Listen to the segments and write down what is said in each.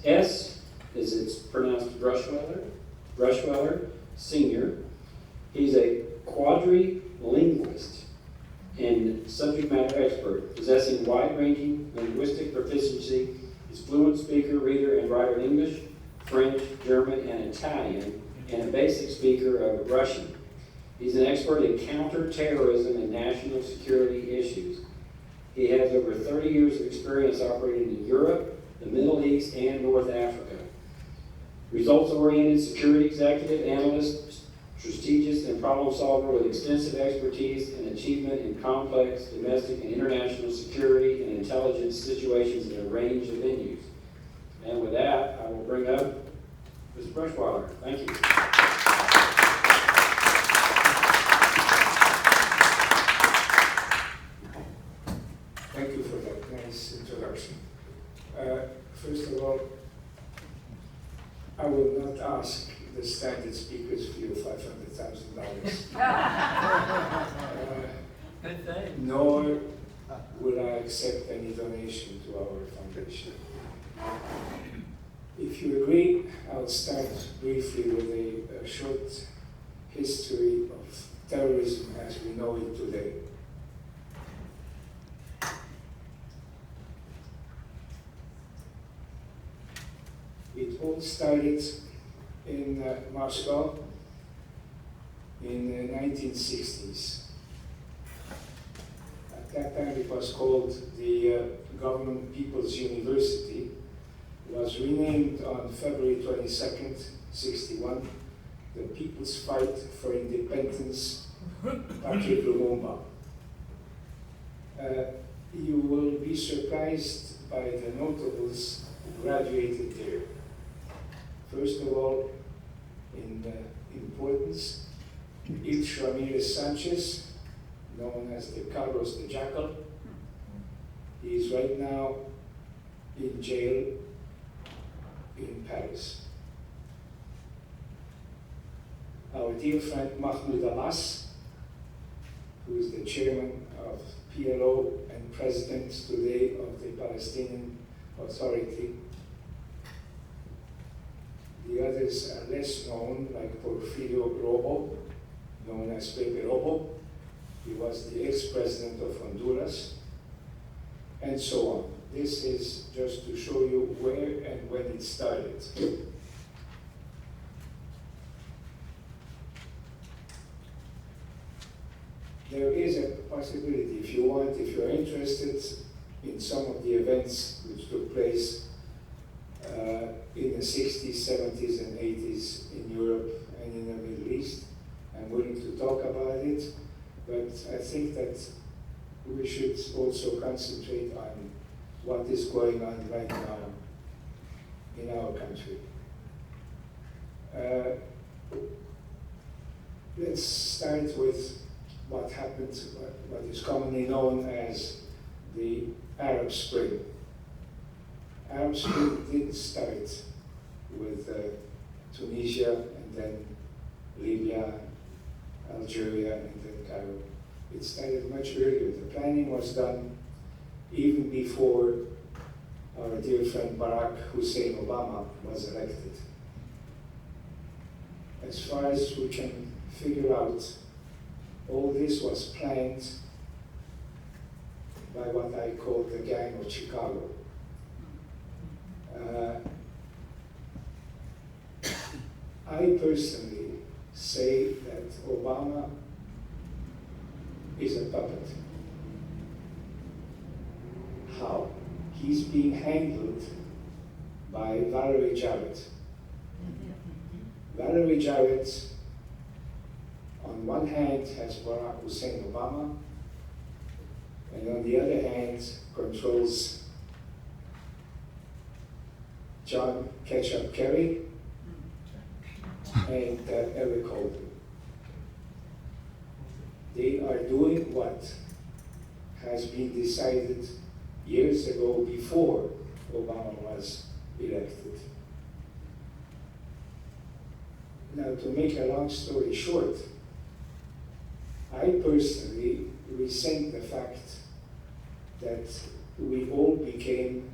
S is it's pronounced Bruschweiler, Sr. He's a quadrilinguist and subject matter expert, possessing wide-ranging linguistic proficiency. He's fluent speaker, reader, and writer in English, French, German, and Italian, and a basic speaker of Russian. He's an expert in counter-terrorism and national security issues. He has over 30 years of experience operating in Europe, the Middle East, and North Africa. Results-oriented security executive, analyst, strategist, and problem solver with extensive expertise and achievement in complex domestic and international security and intelligence situations in a range of venues. And with that, I will bring up Mr. Bruschweiler. Thank you. Thank you for that nice introduction. First of all, I will not ask the standard speaker's fee of $500,000. Good thing. Nor will I accept any donation to our foundation. If you agree, I'll start briefly with a short history of terrorism as we know it today. It all started in Moscow in the 1960s. At that time it was called the Government People's University. It was renamed on February 22nd, 1961, the People's Fight for Independence, Patrick Lumumba. You will be surprised by the notables who graduated there. First of all, in importance, Ilse Ramirez Sanchez, known as the Carlos the Jackal. He is right now in jail in Paris. Our dear friend Mahmoud Abbas, who is the chairman of PLO and president today of the Palestinian Authority. The others are less known, like Porfirio Robo, known as Pepe Robo. He was the ex-president of Honduras, and so on. This is just to show you where and when it started. There is a possibility, if you want, if you're interested in some of the events which took place in the 60s, 70s, and 80s in Europe and in the Middle East. I'm willing to talk about it, but I think that we should also concentrate on what is going on right now in our country. Let's start with what happened, what is commonly known as the Arab Spring. Arab Spring didn't start with Tunisia and then Libya, Algeria, and then Cairo. It started much earlier. The planning was done even before our dear friend Barack Hussein Obama was elected. As far as we can figure out, all this was planned by what I call the Gang of Chicago. I personally say that Obama is a puppet. How? He's being handled by Valerie Jarrett. Valerie Jarrett, on one hand, has Barack Hussein Obama, and on the other hand, controls John Ketchup Kerry and Eric Holder. They are doing what has been decided years ago before Obama was elected. Now, to make a long story short, I personally resent the fact that we all became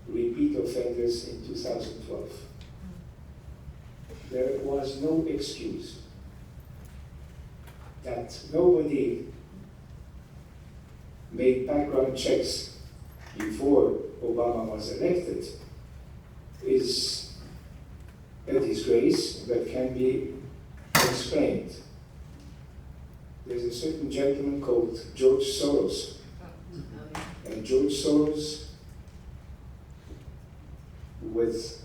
repeat offenders in 2012. There was no excuse that nobody made background checks before Obama was elected is a disgrace that can be explained. There's a certain gentleman called George Soros, and George Soros, with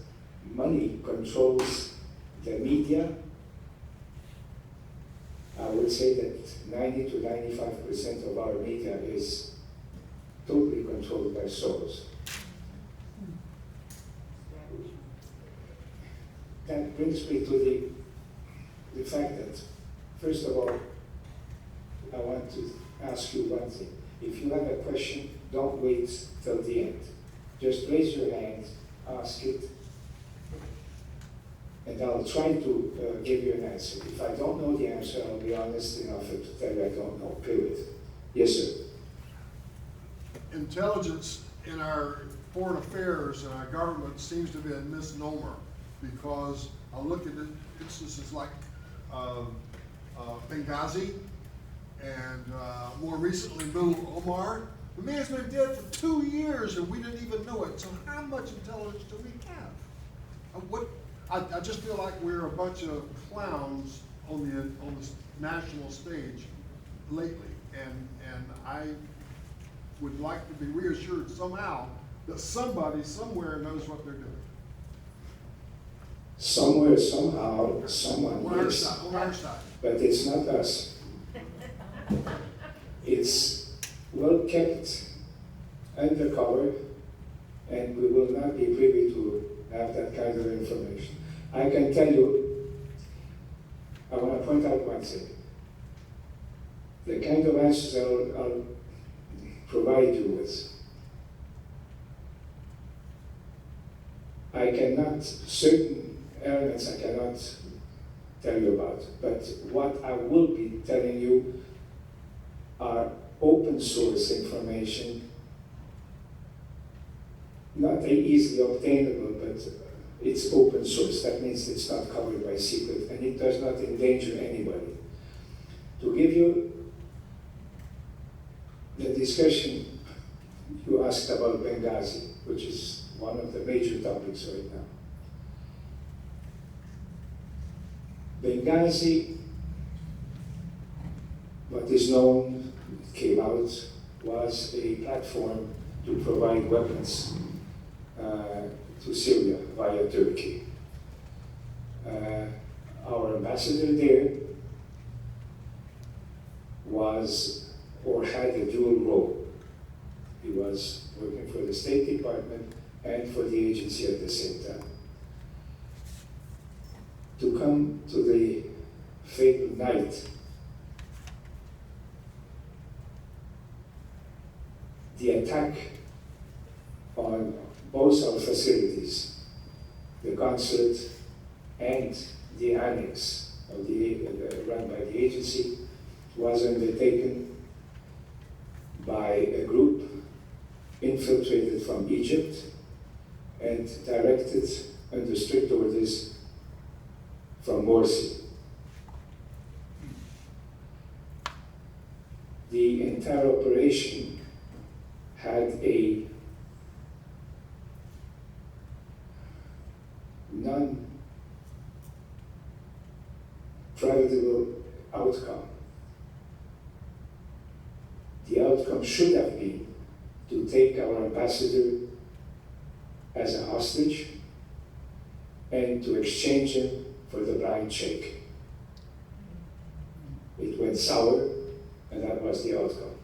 money, controls the media. I would say that 90 to 95% of our media is totally controlled by Soros. That brings me to the fact that, first of all, I want to ask you one thing. If you have a question, don't wait till the end. Just raise your hand, ask it, and I'll try to give you an answer. If I don't know the answer, I'll be honest enough to tell you I don't know, period. Yes, sir. Intelligence in our foreign affairs and our government seems to be a misnomer, because I look at instances like Benghazi and more recently Little Omar. The man's been dead for 2 years and we didn't even know it. So how much intelligence do we have? I just feel like we're a bunch of clowns on the national stage lately, and I would like to be reassured somehow that somebody somewhere knows what they're doing. Somewhere, somehow, someone On our is, side, on our side. but it's not us. It's well kept undercover, and we will not be privy to have that kind of information. I can tell you, I want to point out one thing. The kind of answers I'll provide you with, I cannot, certain elements I cannot tell you about, but what I will be telling you are open source information, not easily obtainable, but it's open source. That means it's not covered by secret, and it does not endanger anybody. To give you the discussion you asked about Benghazi, which is one of the major topics right now. Benghazi, what is known, came out, was a platform to provide weapons to Syria via Turkey. Our ambassador there was, or had a dual role. He was working for the State Department and for the agency at the same time. To come to the fatal night, the attack on both our facilities, the consulate and the annex of run by the agency, was undertaken by a group infiltrated from Egypt and directed under strict orders from Morsi. The entire operation had a non-preventable outcome. The outcome should have been to take our ambassador as a hostage and to exchange him for the blind check. It went sour, and that was the outcome.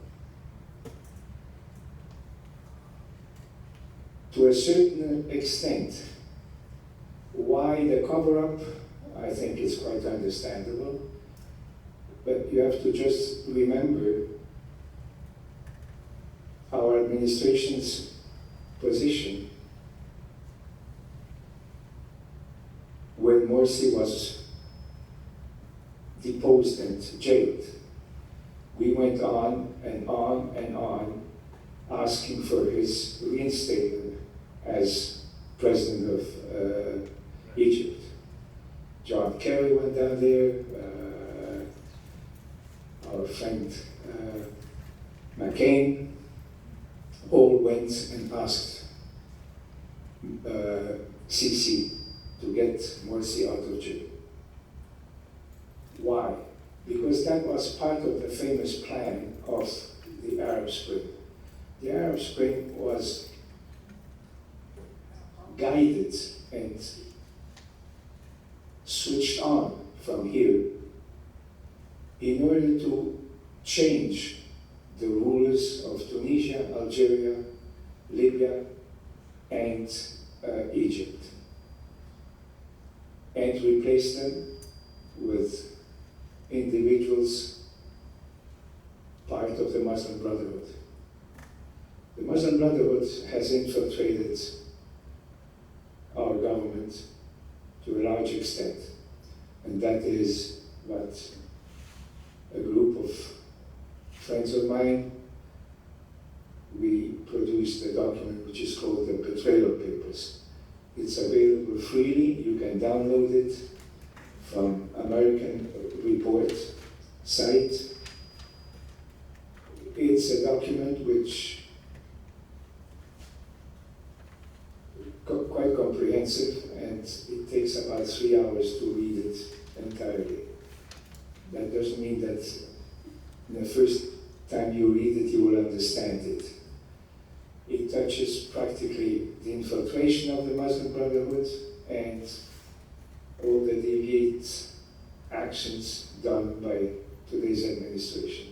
To a certain extent, why the cover-up, I think is quite understandable, but you have to just remember our administration's position when Morsi was deposed and jailed. We went on and on and on asking for his reinstatement as president of Egypt. John Kerry went down there, our friend McCain, all went and asked Sisi to get Morsi out of jail. Why? Because that was part of the famous plan of the Arab Spring. The Arab Spring was guided and switched on from here in order to change the rulers of Tunisia, Algeria, Libya, and Egypt, and replace them with individuals part of the Muslim Brotherhood. The Muslim Brotherhood has infiltrated our government to a large extent, and that is what a group of friends of mine, we produced a document which is called the Betrayal Papers. It's available freely. You can download it from American Report site. It's a document which quite comprehensive, and it takes about 3 hours to read it entirely. That doesn't mean that the first time you read it, you will understand it. It touches practically the infiltration of the Muslim Brotherhood and all the deviant actions done by today's administration.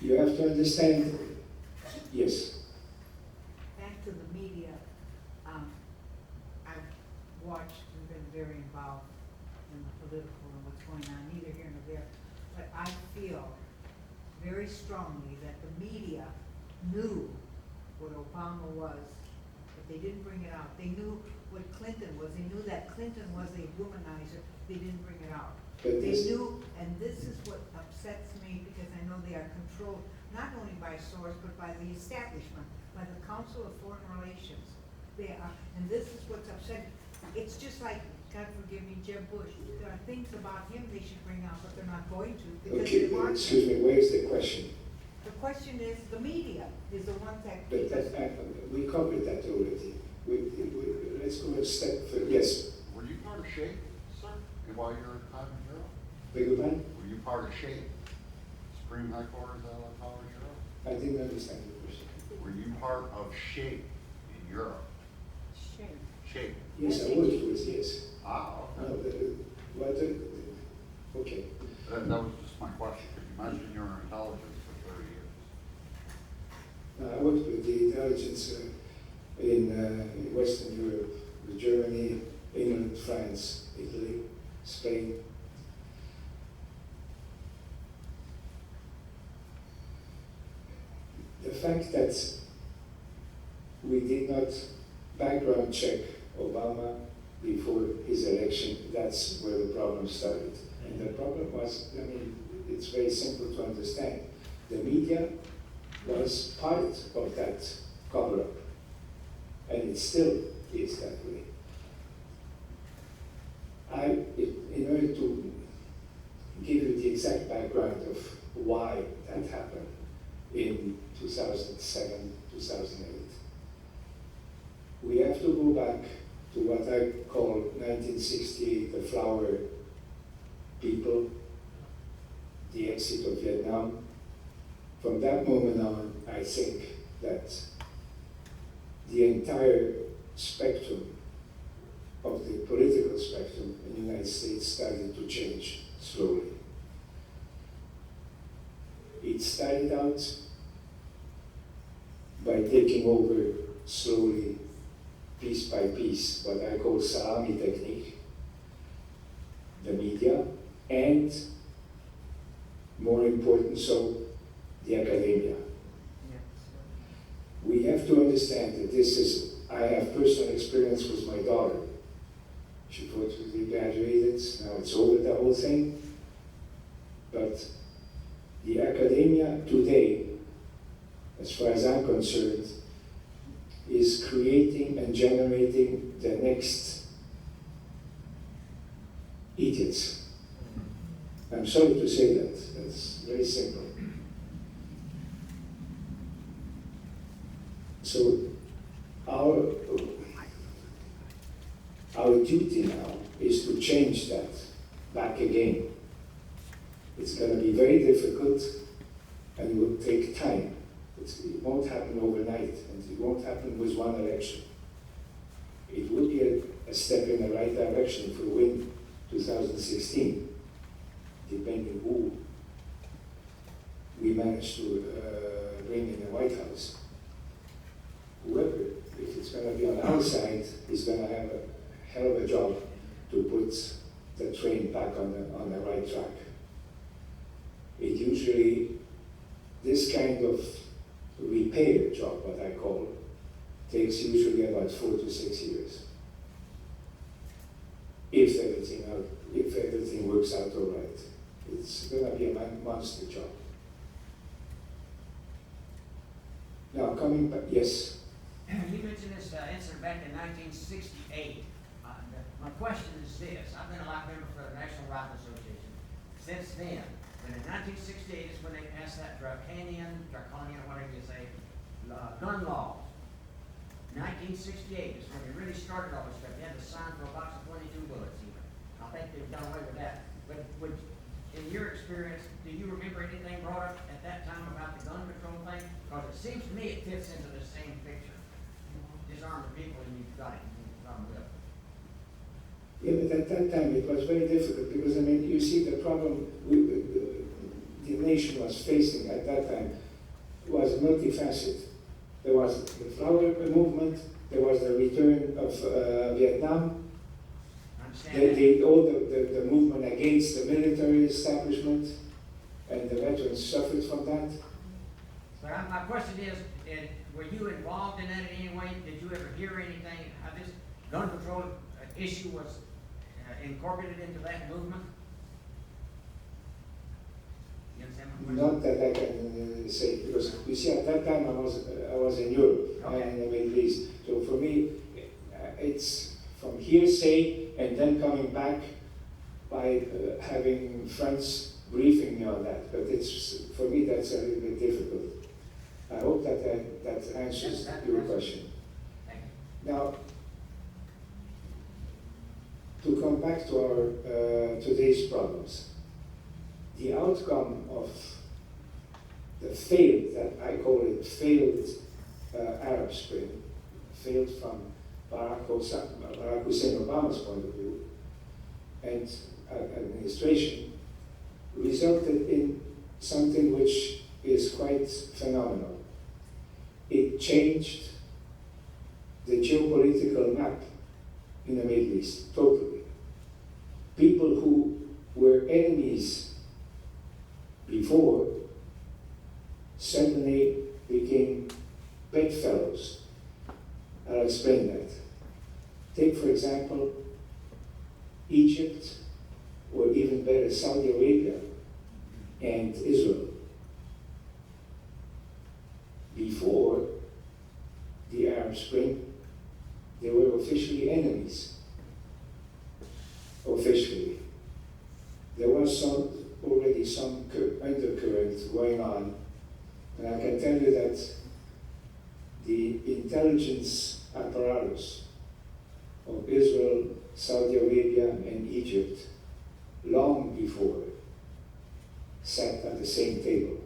You have to understand, yes. Back to the media, I've watched and been very involved in the political and what's going on, neither here nor there. But I feel very strongly that the media knew what Obama was, but they didn't bring it out. They knew what Clinton was. They knew that Clinton was a womanizer. They didn't bring it out. They knew, and this is what upsets me, because I know they are controlled not only by source, but by the establishment, by the Council of Foreign Relations. They are, and this is what's upsetting. It's just like, God forgive me, Jeb Bush. There are things about him they should bring out, but they're not going to, because Okay, they want excuse me, where's the question? The question is, the media is the one that. But we covered that already. Let's go a step further. Yes. Were you part of SHAPE, sir, while you were at time in Europe? Beg your pardon? Were you part of SHAPE, Supreme High Court of College Europe? I didn't understand the question. Were you part of SHAPE in Europe? Shame. SHAPE. Yes, I worked with, yes. Ah, No, okay. Okay. That was just my question. Could you imagine you were in intelligence for 30 years? No, I worked with the intelligence in Western Europe, with Germany, England, France, Italy, Spain. The fact that we did not background check Obama before his election, that's where the problem started. And the problem was, I mean, it's very simple to understand. The media was part of that cover-up, and it still is that way. In order to give you the exact background of why that happened in 2007, 2008, we have to go back to what I call 1968, the flower people, the exit of Vietnam. From that moment on, I think that the entire spectrum of the political spectrum in the United States started to change slowly. It started out by taking over slowly, piece by piece, what I call salami technique, the media, and more important so, the academia. We have to understand that this is, I have personal experience with my daughter. She fortunately graduated, now it's over the whole thing. But the academia academia today, as far as I'm concerned, is creating and generating the next idiots. I'm sorry to say that. That's very simple. So our duty now is to change that back again. It's going to be very difficult and it will take time. It won't happen overnight, and it won't happen with one election. It will be a step in the right direction if we win 2016, depending who we manage to bring in the White House. Whoever, if it's going to be on our side, is going to have a hell of a job to put the train back on the right track. It usually, this kind of repair job, what I call, takes usually about 4 to 6 years. If everything works out all right. It's going to be a monster job. Now, coming back, yes? You mentioned this incident back in 1968. My question is this. I've been a life member for the National Rifle Association since then. And in 1968 is when they passed that draconian, whatever you say, gun law. 1968 is when they really started all this stuff. You had to sign for a box of 22 bullets even. I think they've done away with that. But in your experience, do you remember anything brought up at that time about the gun control thing? Because it seems to me it fits into the same picture. Disarm the people and you've got it. Yeah, but at that time it was very difficult because, I mean, you see the problem the nation was facing at that time was multifaceted. There was the flower movement, there was the return of Vietnam, all the movement against the military establishment, and the veterans suffered from that. But my question is, were you involved in that in any way? Did you ever hear anything, how this gun control issue was incorporated into that movement? You understand my question? Not that I can say, because you see, at that time I was in Europe, Okay. and in the Middle East. So for me, it's from hearsay and then coming back by having friends briefing me on that. But it's, for me, that's a little bit difficult. I hope that answers your question. Thank you. Now, to come back to our today's problems, the outcome of the failed, that I call it failed Arab Spring, failed from Barack Hussein Obama's point of view, and administration, resulted in something which is quite phenomenal. It changed the geopolitical map in the Middle East, totally. People who were enemies before suddenly became bedfellows. I'll explain that. Take, for example, Egypt, or even better, Saudi Arabia and Israel. Before the Arab Spring, they were officially enemies. Officially. There was already some undercurrent going on, and I can tell you that the intelligence apparatus of Israel, Saudi Arabia, and Egypt, long before, sat at the same table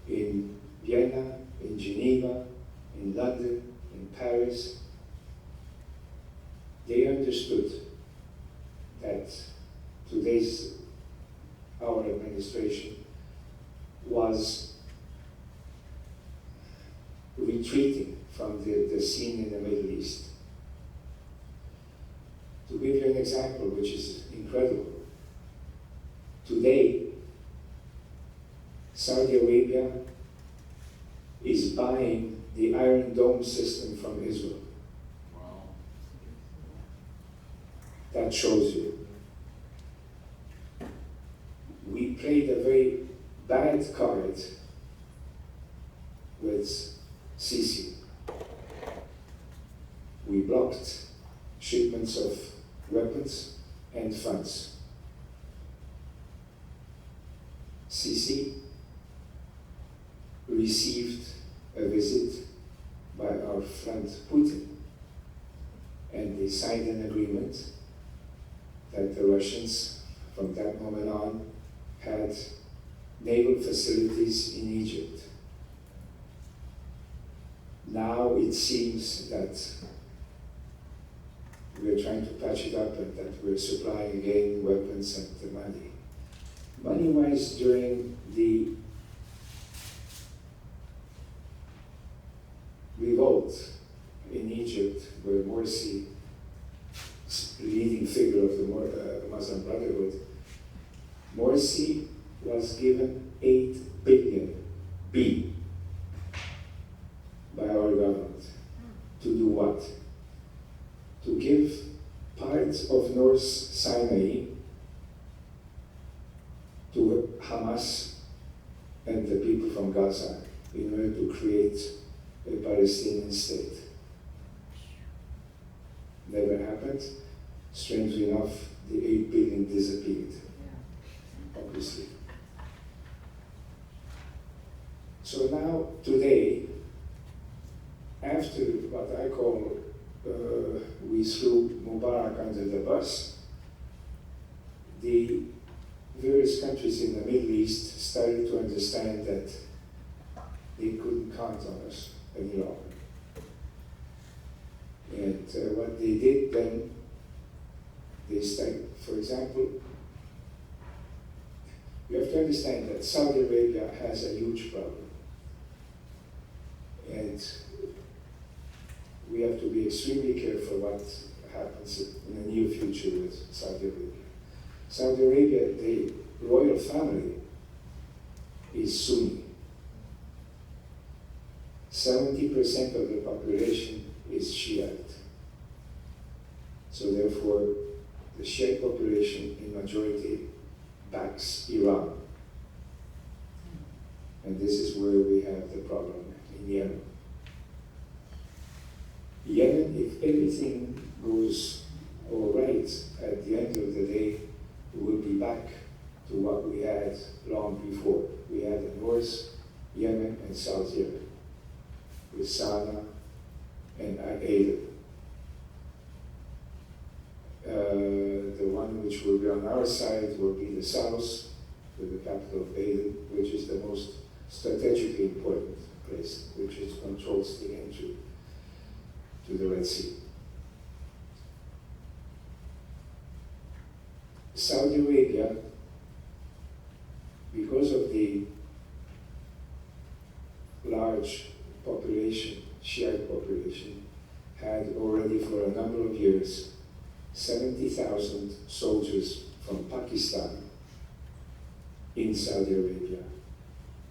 in Vienna, in Geneva, in London, in Paris. They understood that our administration was retreating from the scene in the Middle East. To give you an example, which is incredible, today, Saudi Arabia is buying the Iron Dome system from Israel. Wow. That shows you. We played a very bad card with Sisi. We blocked shipments of weapons and funds. Sisi received a visit by our friend Putin, and they signed an agreement that the Russians, from that moment on, had naval facilities in Egypt. Now it seems that we're trying to patch it up and that we're supplying again weapons and the money. Money-wise, during the revolt in Egypt, where Morsi, leading figure of the Muslim Brotherhood, Morsi was given 8 billion B by our government. To do what? To give parts of North Sinai to Hamas and the people from Gaza in order to create a Palestinian state. Never happened. Strangely enough, the 8 billion disappeared, obviously. So now, today, after what I call we threw Mubarak under the bus, the various countries in the Middle East started to understand that they couldn't count on us any longer. And what they did then, they started, for example, you have to understand that Saudi Arabia has a huge problem. And we have to be extremely careful what happens in the near future with Saudi Arabia. Saudi Arabia, the royal family is Sunni. 70% of the population is Shiite. So therefore, the Shiite population in majority backs Iran. And this is where we have the problem in Yemen. Yemen, if everything goes all right, at the end of the day, we will be back to what we had long before. We had the North Yemen and South Yemen, with Sana'a and Aden. The one which will be on our side will be the south, with the capital of Aden, which is the most strategically important place, which controls the entry to the Red Sea. Saudi Arabia, because of the large population, Shiite population, had already for a number of years 70,000 soldiers from Pakistan in Saudi Arabia.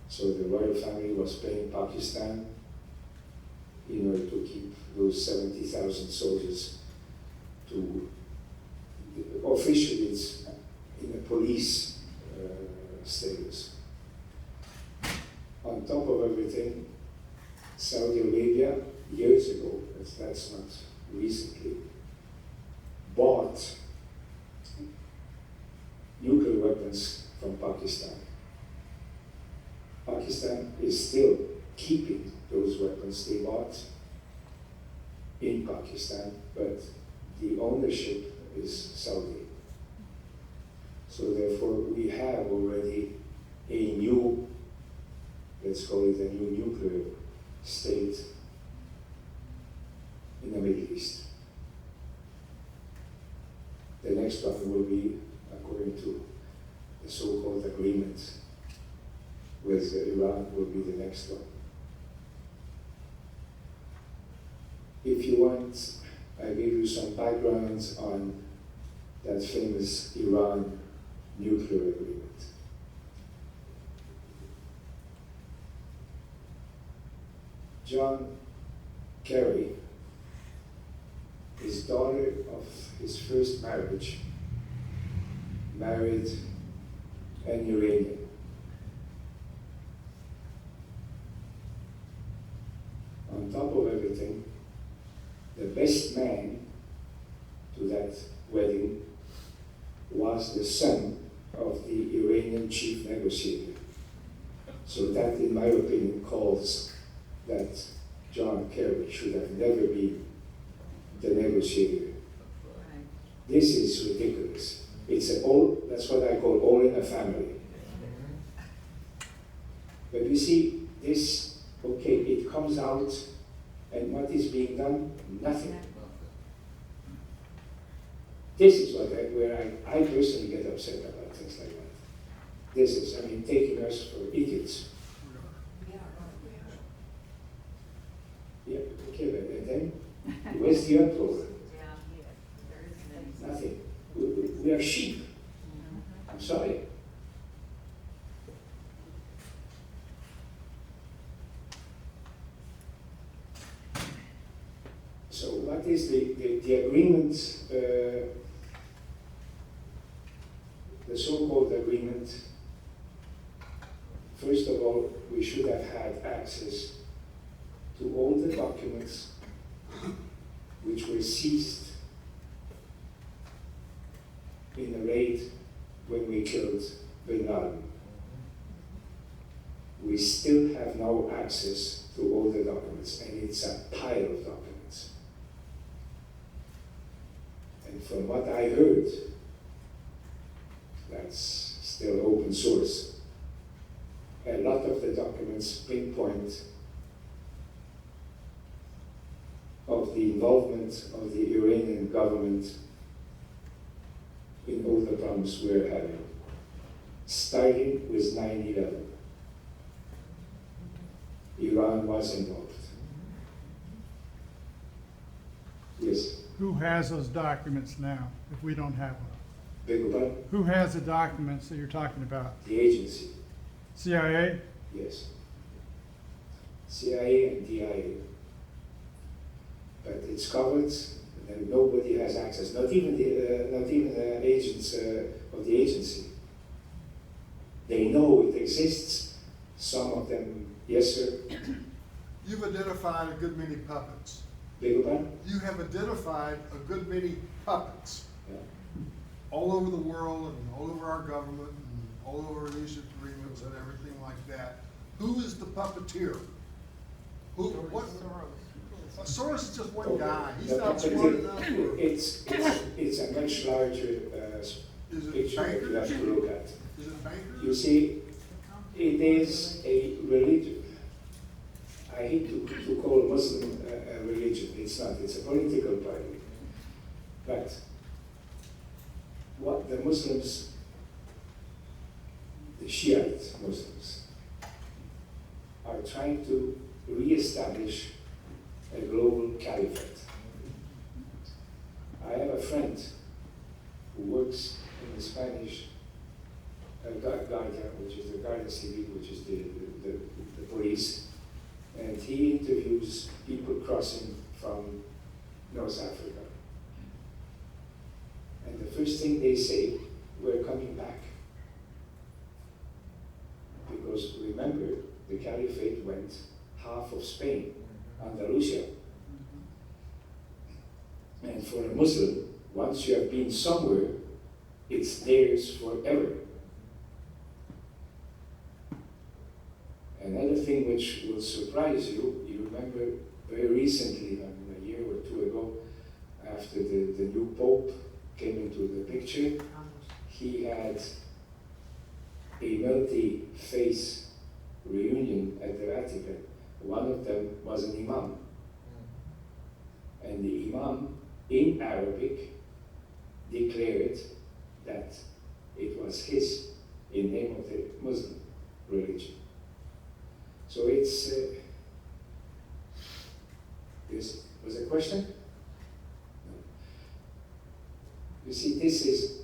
So the royal family was paying Pakistan in order to keep those 70,000 soldiers to, officially it's in a police status. On top of everything, Saudi Arabia, years ago, that's not recently, bought nuclear weapons from Pakistan. Pakistan is still keeping those weapons they bought in Pakistan, but the ownership is Saudi. So therefore, we have already a new, let's call it a new nuclear state in the Middle East. The next one will be, according to the so-called agreement with Iran, will be the next one. If you want, I gave you some background on that famous Iran nuclear agreement. John Kerry, his daughter of his first marriage, married an Iranian. on top of everything, the best man to that wedding was the son of the Iranian chief negotiator. So that, in my opinion, calls that John Kerry should have never been the negotiator. This is ridiculous. It's that's what I call all in a family. But you see, this, okay, it comes out, and what is being done? Nothing. This is where I personally get upset about things like that. This is, I mean, taking us for idiots. Yeah, okay, but then, where's the uproar? Nothing. We are sheep. I'm sorry. So what is the agreement, the so-called agreement? First of all, we should have had access to all the documents which were seized in the raid when we killed Bin Laden. We still have no access to all the documents, and it's a pile of documents. And from what I heard, that's still open source, a lot of the documents pinpoint of the involvement of the Iranian government in all the problems we're having, starting with 9/11. Iran was involved. Yes. Who has those documents now, if we don't have them? Beg your pardon? Who has the documents that you're talking about? The agency. CIA? Yes. CIA and DIA. But it's covered, and nobody has access. Not even the agents of the agency. They know it exists. Some of them, yes, sir. You've identified a good many puppets. Beg your pardon? You have identified a good many puppets Yeah. all over the world and all over our government and all over these agreements and everything like that. Who is the puppeteer? Who? What? Soros is just one guy. He's The not puppeteer- smart enough. It's a much larger Is it picture that you have to bankers? look at. Is it bankers? You see, it is a religion. I hate to call Muslim a religion. It's not. It's a political party. But what the Muslims, the Shiite Muslims, are trying to re-establish a global caliphate. I have a friend who works in the Spanish Guardia, which is the Guardia Civil, which is the police, and he interviews people crossing from North Africa. And the first thing they say, we're coming back. Because remember, the caliphate went half of Spain, Andalusia. And for a Muslim, once you have been somewhere, it's theirs forever. Another thing which will surprise you, you remember very recently, a year or two ago, after the new Pope came into the picture, he had a multi-faith reunion at the Vatican. One of them was an imam. And the imam, in Arabic, declared that it was his, in name of the Muslim religion. So it's, this was a question? No. You see, this is,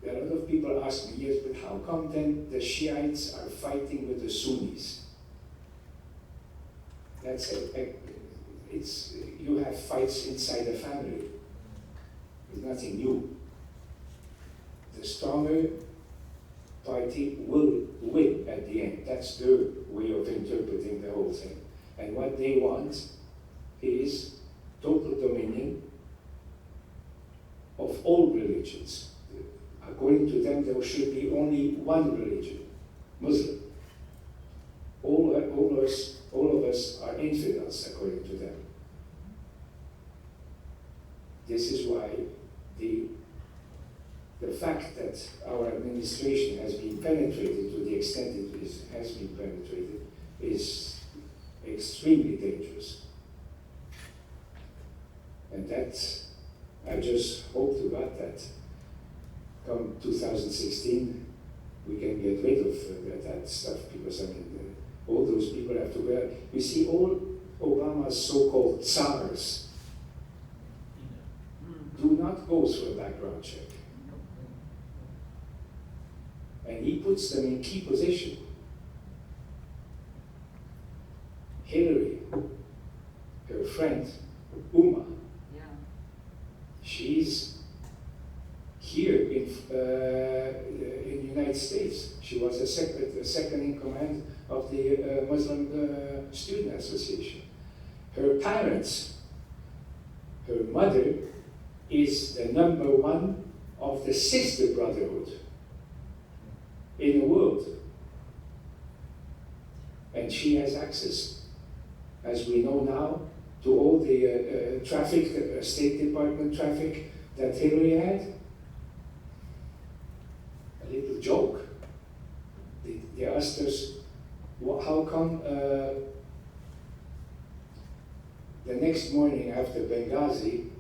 a lot of people ask me, yes, but how come then the Shiites are fighting with the Sunnis? That's it's, you have fights inside a family. It's nothing new. The stronger party will win at the end. That's their way of interpreting the whole thing. And what they want religions. According to them, there should be only one religion, Muslim. All of us are infidels, according to them. This is why the fact that our administration has been penetrated to the extent it has been penetrated is extremely dangerous. And that, I just hope to God that come 2016, we can get rid of that stuff, because I mean, all those people have to wear. You see, all Obama's so-called tsars do not go through a background check. And he puts them in key position. Hillary, her friend, Uma, she's here in the United States. She was a second in command of the Muslim Student Association. Her parents, her mother, is the #1 of the Sister Brotherhood in the world. And she has access, as we know now, to all the traffic, State Department traffic that Hillary had. A little joke. They asked us, well, how come the next morning after Benghazi,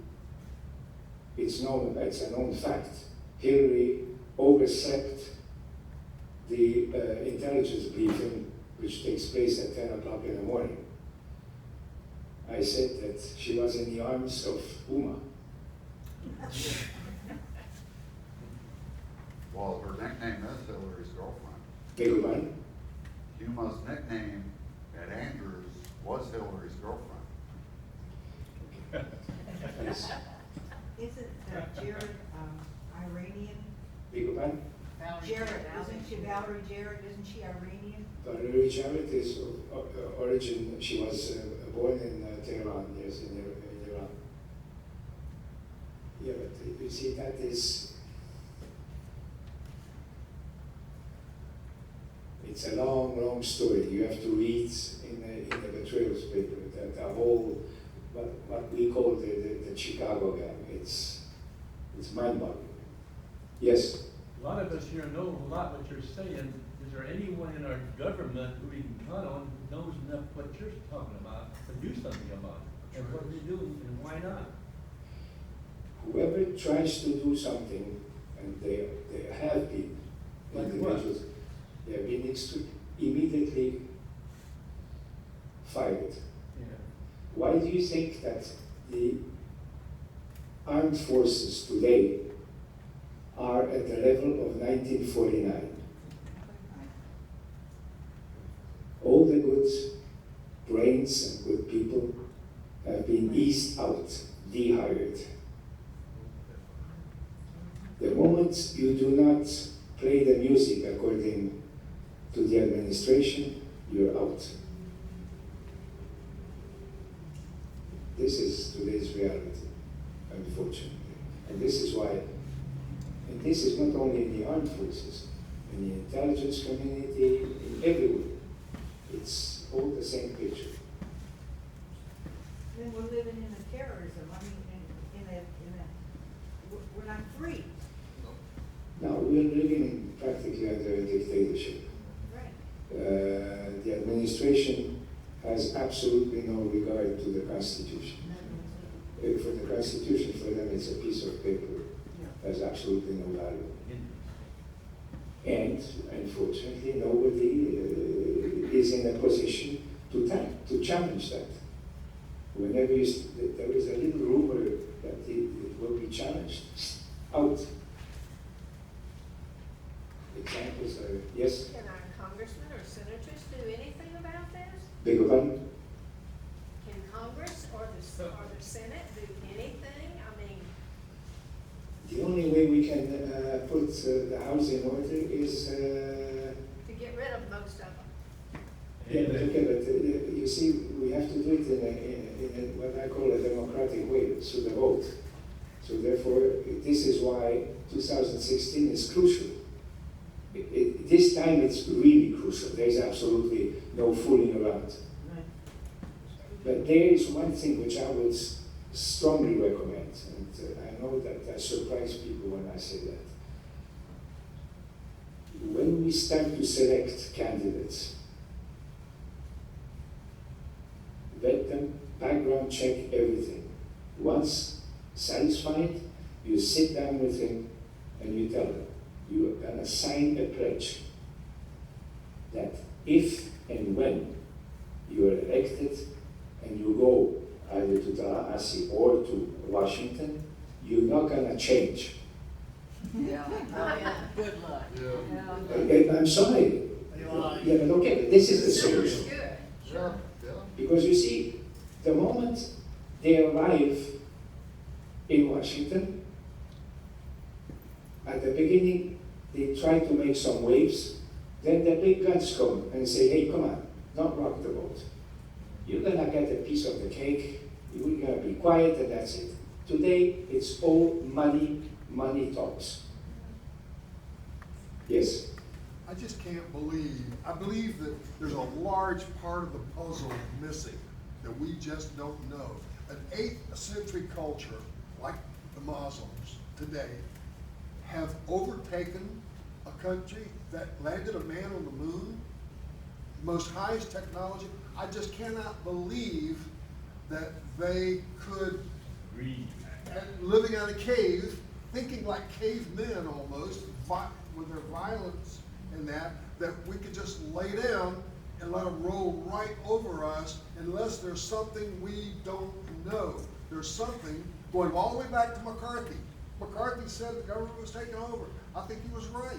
it's a known fact, Hillary overslept the intelligence briefing, which takes place at 10 o'clock in the morning. I said that she was in the arms of Uma. Well, her nickname is Hillary's girlfriend. Beg your pardon? Huma's nickname at Andrews was Hillary's girlfriend. Yes. Isn't Jared Iranian? Beg your pardon? Jared, isn't she Valerie Jared, isn't she Iranian? Valerie Jarrett is origin, she was born in Tehran, yes, in Iran. Yeah, but you see, that is, it's a long story. You have to read in the materials paper that the whole, what we call the Chicago gang. It's mind-boggling. Yes? A lot of us here know a lot what you're saying. Is there anyone in our government who we can count on knows enough what you're talking about to do something about it? And what are they doing and why not? Whoever tries to do something, and they have been Like individuals, they have been immediately fired. Yeah. Why do you think that the armed forces today are at the level of 1949? All the good brains and good people have been eased out, dehired. The moment you do not play the music according to the administration, you're out. This is today's reality, unfortunately. And this is why, and this is not only in the armed forces, in the intelligence community, in everywhere. It's all the same picture. Then we're living in a terrorism, I mean, we're not free. Now, we're living in practically under a dictatorship. Right. The administration has absolutely no regard to the Constitution. For the Constitution, for them, it's a piece of paper. Has absolutely no value. And unfortunately, nobody is in a position to challenge that. Whenever there is a little rumor that it will be challenged, out. Examples are, yes? Can our congressmen or senators do anything about this? Beg your pardon? Can Congress or the Senate do anything? I mean, The only way we can put the house in order is to get rid of most of them. yeah, but okay, but you see, we have to do it in what I call a democratic way, through the vote. So therefore, this is why 2016 is crucial. This time it's really crucial. There is absolutely no fooling around. But there is one thing which I would strongly recommend, and I know that I surprise people when I say that. When we start to select candidates, vet them, background check everything. Once satisfied, you sit down with him and you tell him, you are going to sign a pledge that if and when you are elected and you go either to Tallahassee or to Washington, you're not going to change. Yeah, good luck. I'm sorry. Yeah, but okay, but this is the solution. Good. Sure, yeah. Because you see, the moment they arrive in Washington, at the beginning, they try to make some waves, then the big guns come and say, hey, come on, don't rock the boat. You're gonna get a piece of the cake, you're gonna be quiet, and that's it. Today, it's all money, money talks. Yes? I just can't believe, I believe that there's a large part of the puzzle missing that we just don't know. An 8th century culture, like the Muslims today, have overtaken a country that landed a man on the moon, most highest technology. I just cannot believe that they could, living in a cave, thinking like cavemen almost, with their violence and that we could just lay down and let them roll right over us unless there's something we don't know. There's something going all the way back to McCarthy. McCarthy said the government was taking over. I think he was right.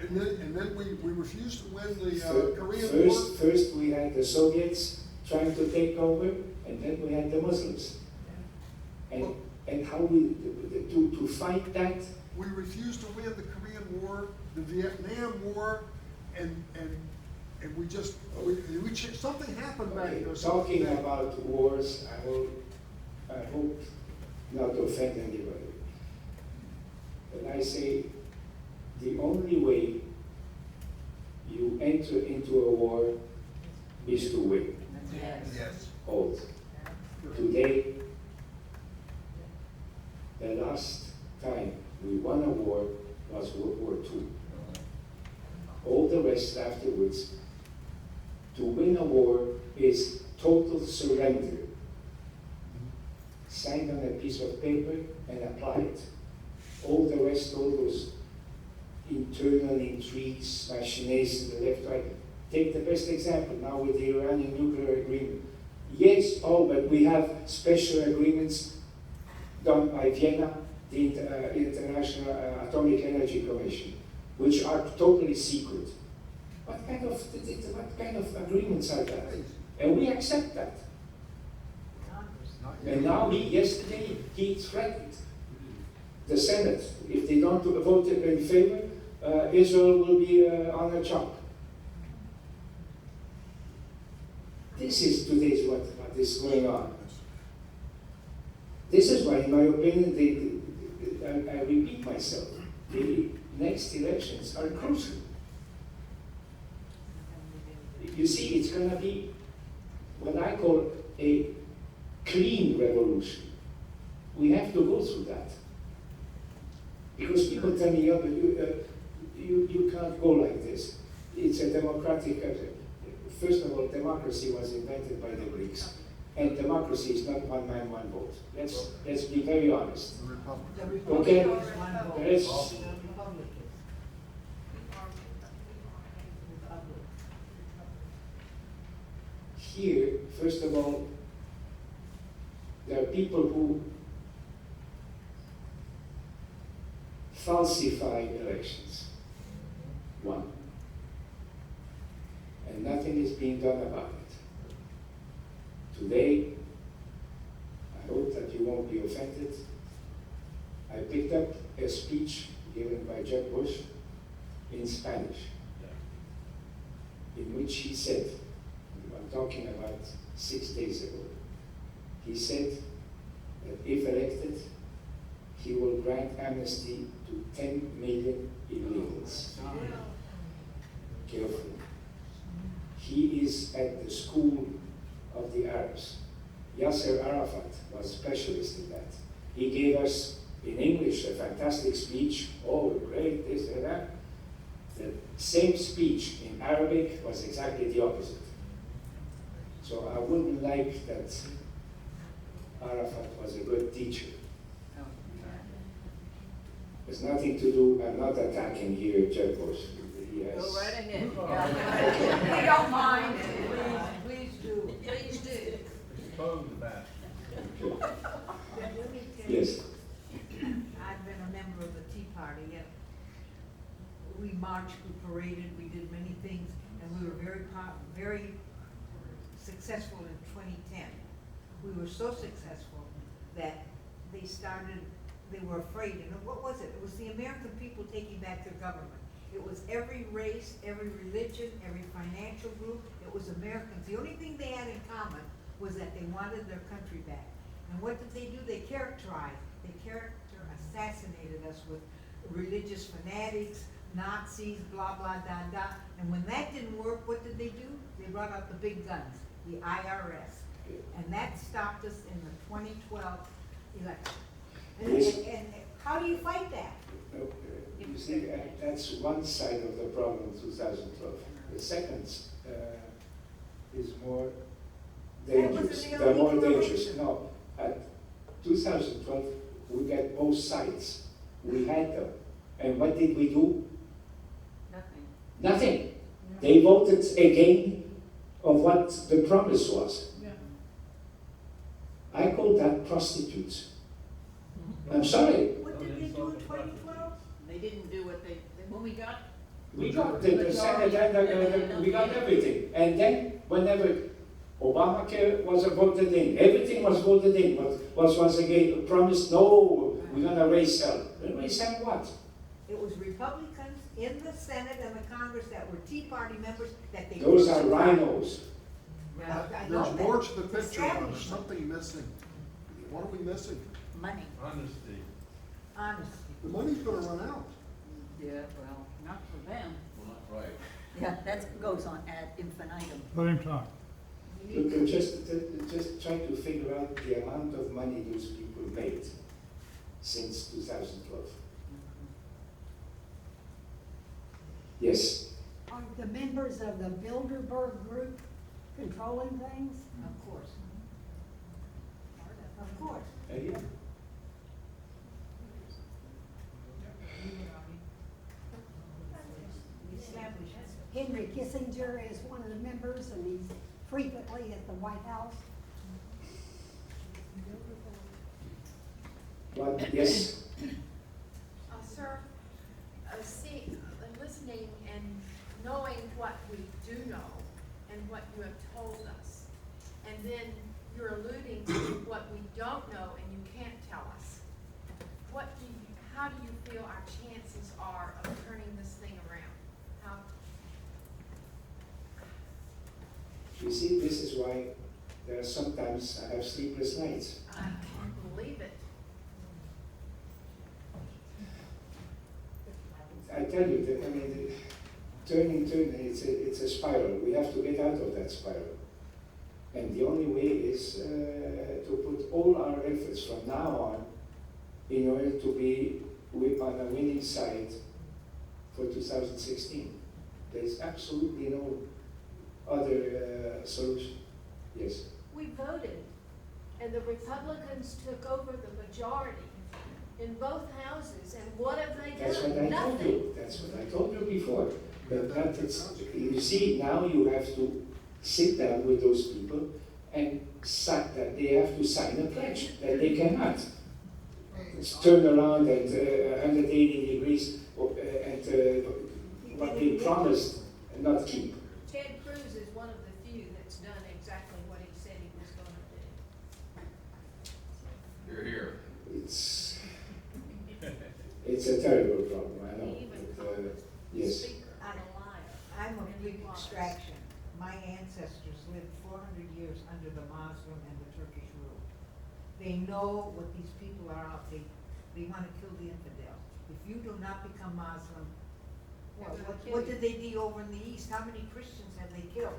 And then we refused to win the Korean War. First we had the Soviets trying to take over, and then we had the Muslims. And how we, to fight that? We refused to win the Korean War, the Vietnam War, and we just, something happened back Okay, there. talking about wars, I hope not to offend anybody. But I say, the only way you enter into a war is to win. Yes. Hold. Today, the last time we won a war was World War II. All the rest afterwards, to win a war is total surrender. Sign on a piece of paper and apply it. All the rest, all those internal intrigues, machinations, the left, right. Take the best example now with the Iranian nuclear agreement. Yes, but we have special agreements done by Vienna, the International Atomic Energy Commission, which are totally secret. What kind of agreements are that? And we accept that. And now yesterday he threatened the Senate, if they don't vote in favor, Israel will be on a chop. This is today's what is going on. This is why, in my opinion, I repeat myself, the next elections are crucial. You see, it's going to be what I call a clean revolution. We have to go through that. Because people tell me, yeah, but you can't go like this. It's a democratic, first of all, democracy was invented by the Greeks. And democracy is not one man, one vote. Let's be very honest. The Republic. Okay? Republic. Here, first of all, there are people who falsify elections. One. And nothing is being done about it. Today, I hope that you won't be offended. I picked up a speech given by Jeb Bush in Spanish, in which he said, I'm talking about 6 days ago, he said that if elected, he will grant amnesty to 10 million illegals. Careful. He is at the school of the Arabs. Yasser Arafat was a specialist in that. He gave us, in English, a fantastic speech. Oh, great, this and that. The same speech in Arabic was exactly the opposite. So I wouldn't like that Arafat was a good teacher. There's nothing to do, I'm not attacking here, Jebos. Go right ahead. We don't mind, please do. Please do. Expose that. Let me tell you, Yes. I've been a member of the Tea Party, and we marched, we paraded, we did many things, and we were very successful in 2010. We were so successful that they were afraid, and what was it? It was the American people taking back their government. It was every race, every religion, every financial group. It was Americans. The only thing they had in common was that they wanted their country back. And what did they do? They assassinated us with religious fanatics, Nazis, blah, blah, da, da. And when that didn't work, what did they do? They brought out the big guns, the IRS. And that stopped us in the 2012 election. And how do you fight that? You see, that's one side of the problem in 2012. The second is more dangerous. They're more dangerous. No, at 2012, we got both sides. We had them. And what did we do? Nothing. Nothing. They voted again of what the promise was. Yeah. I call that prostitutes. I'm sorry. What did they do in 2012? They didn't do what when we got. We got the Senate and we got everything. And then whenever Obamacare was voted in, everything was voted in, but was again promised, no, we're going to raise hell. Raise hell what? It was Republicans in the Senate and the Congress that were Tea Party members that they. Those are rhinos. Yeah, I know There's that. more to the picture, but there's Establishment. something missing. What are we missing? Money. Honesty. Honesty. The money's gonna run out. Yeah, well, not for them. Well, not right. Yeah, that goes on ad infinitum. Let him talk. Look, just try to figure out the amount of money those people made since 2012. Yes. Are the members of the Bilderberg group controlling things? Of course. Of course. Yeah. Establishment. Henry Kissinger is one of the members, and he's frequently at the White House. What? Yes. Sir, listening and knowing what we do know and what you have told us, and then you're alluding to what we don't know and you can't tell us. How do you feel our chances are of turning this thing around? How? You see, this is why there are sometimes I have sleepless nights. I can't believe it. I tell you, turning, it's a spiral. We have to get out of that spiral. And the only way is to put all our efforts from now on in order to be on the winning side for 2016. There's absolutely no other solution. Yes. We voted, and the Republicans took over the majority in both houses, and what have they That's what done? I told Nothing. you. That's what I told you before. You see, now you have to sit down with those people and that they have to sign a pledge that they cannot turn around at 180 degrees and what they promised and not keep. Ted Cruz is one of the few that's done exactly what he said he was going to do. You're here. It's a terrible problem, I know. He even But, called the yes. speaker a liar. I'm of Greek extraction. My ancestors lived 400 years under the Muslim and the Turkish rule. They know what these people are out. they wanna kill the infidel. If you do not become Muslim, They're well, gonna kill what you. did they do over in the East? How many Christians have they killed?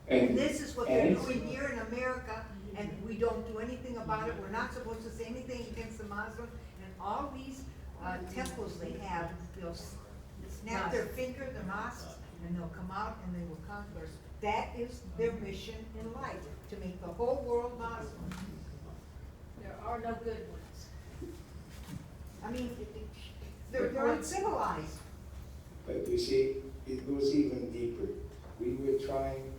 And And this is what they're and- doing here in America, and we don't do anything about it. We're not supposed to say anything against the Muslims. And all these, temples they have, they'll snap their finger, the mosques, and they'll come out and they will conquer us. That is their mission in life, to make the whole world Muslim. There are no good ones. I mean, they're uncivilized. But you see, it goes even deeper. We were trying,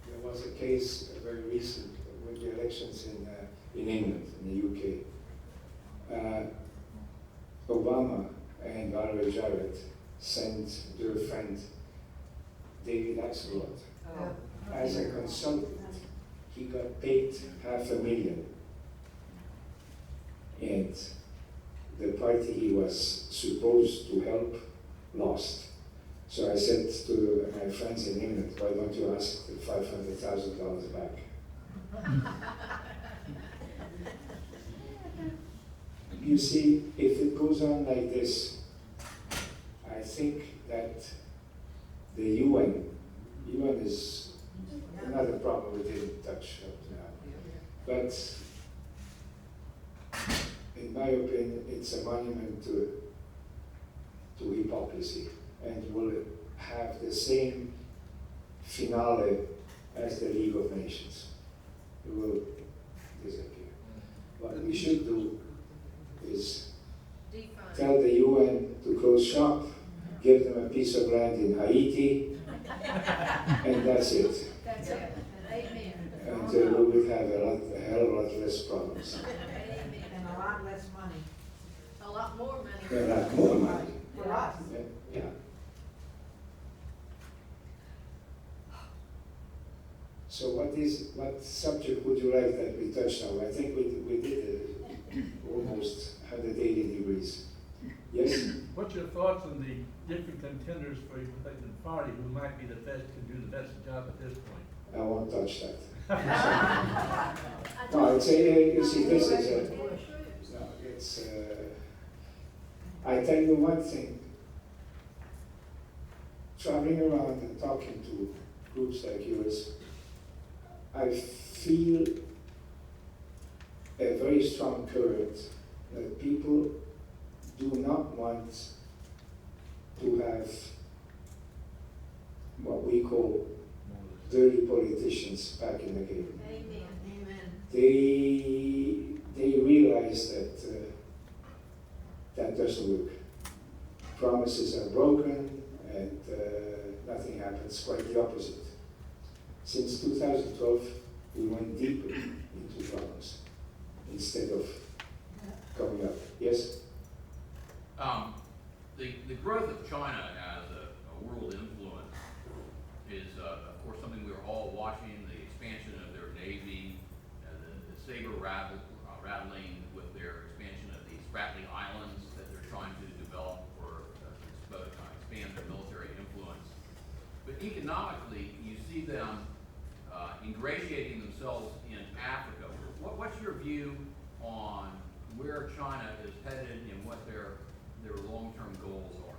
there was a case very recent with the elections in England, in the UK. Obama and Wallace Bruschweiler sent their friend David Axelrod as a consultant. He got paid $500,000. And the party he was supposed to help lost. So I said to my friends in England, why don't you ask the $500,000 back? You see, if it goes on like this, I think that the UN is another problem we didn't touch up now. But in my opinion, it's a monument to hypocrisy, and will have the same finale as the League of Nations. It will disappear. What we should do is Defund. tell the UN to close shop, give them a piece of land in Haiti, and that's it. That's it. Amen. And we will have a hell of a lot less problems. Amen. And a lot less money A lot more money. A lot more money. for us. Yeah. So what subject would you like that we touched on? I think we did almost 180 degrees. Yes? What's your thoughts on the different contenders for your particular party who might be the best, can do the best job at this point? I won't touch that. No, it's a, you see, this is a, no, it's, I tell you one thing. Traveling around and talking to groups like yours, I feel a very strong current that people do not want to have what we call dirty politicians back in the game. Amen. Amen. They realize that that doesn't work. Promises are broken and nothing happens, quite the opposite. Since 2012, we went deeper into problems instead of coming up. Yes? The growth of China as a world influence is, of course, something we are all watching. The expansion of their navy, the saber rattling with their expansion of the Spratly Islands that they're trying to develop or expand their military influence. But economically, you see them ingratiating themselves in Africa. What's your view on where China is headed and what their long-term goals are?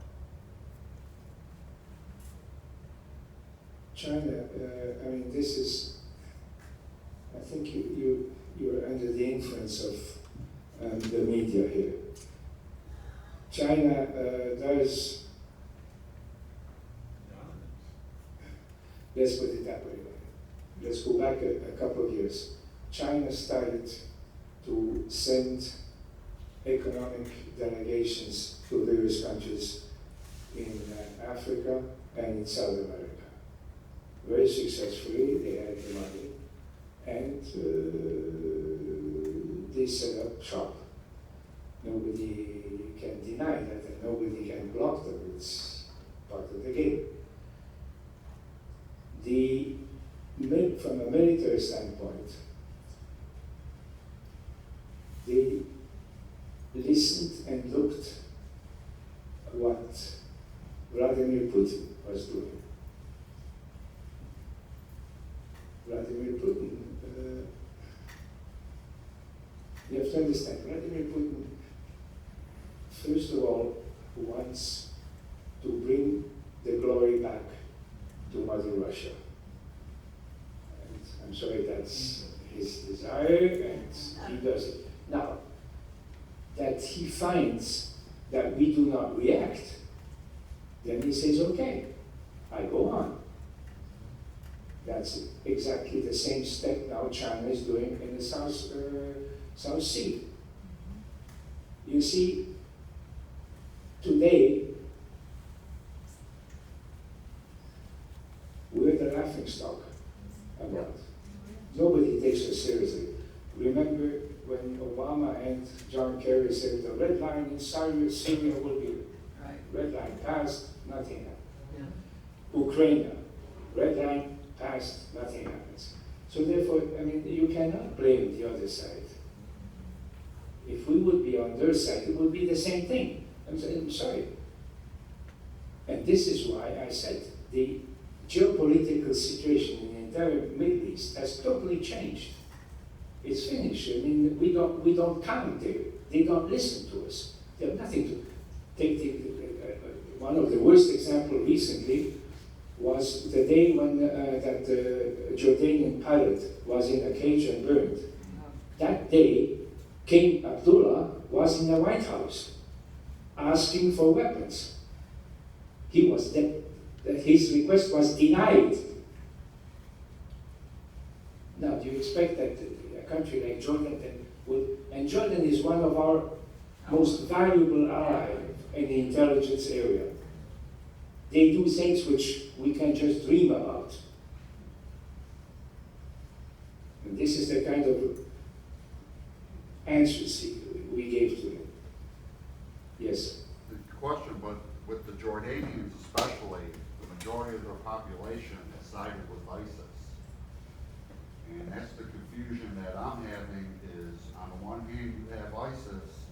China, I mean, this is, I think you're under the influence of the media here. China does, let's put it that way. Let's go back a couple of years. China started to send economic delegations to various countries in Africa and in South America. Very successfully, they had the money, and they set up shop. Nobody can deny that, and nobody can block them. It's part of the game. From a military standpoint, they listened and looked at what Vladimir Putin was doing. Vladimir Putin, you have to understand, Vladimir Putin first of all, wants to bring the glory back to Mother Russia. And I'm sorry, that's his desire, and he does it. Now, that he finds that we do not react, then he says, okay, I go on. That's exactly the same step now China is doing in the South Sea. You see, today, we're the laughing stock about it. Nobody takes us seriously. Remember when Obama and John Kerry said the red line in Syria will be red line passed, nothing happened. Ukraine, red line passed, nothing happens. So therefore, I mean, you cannot blame the other side. If we would be on their side, it would be the same thing. I'm sorry. And this is why I said the geopolitical situation in the entire Middle East has totally changed. It's finished. I mean, we don't count there. They don't listen to us. They have nothing to take. One of the worst examples recently was the day when that Jordanian pilot was in a cage and burned. That day, King Abdullah was in the White House asking for weapons. His request was denied. Now, do you expect that a country like Jordan and Jordan is one of our most valuable allies in the intelligence area. They do things which we can just dream about. And this is the kind of answers we gave to them. Yes? The question, but with the Jordanians especially, the majority of their population has sided with ISIS. And that's the confusion that I'm having is, on the one hand, you have ISIS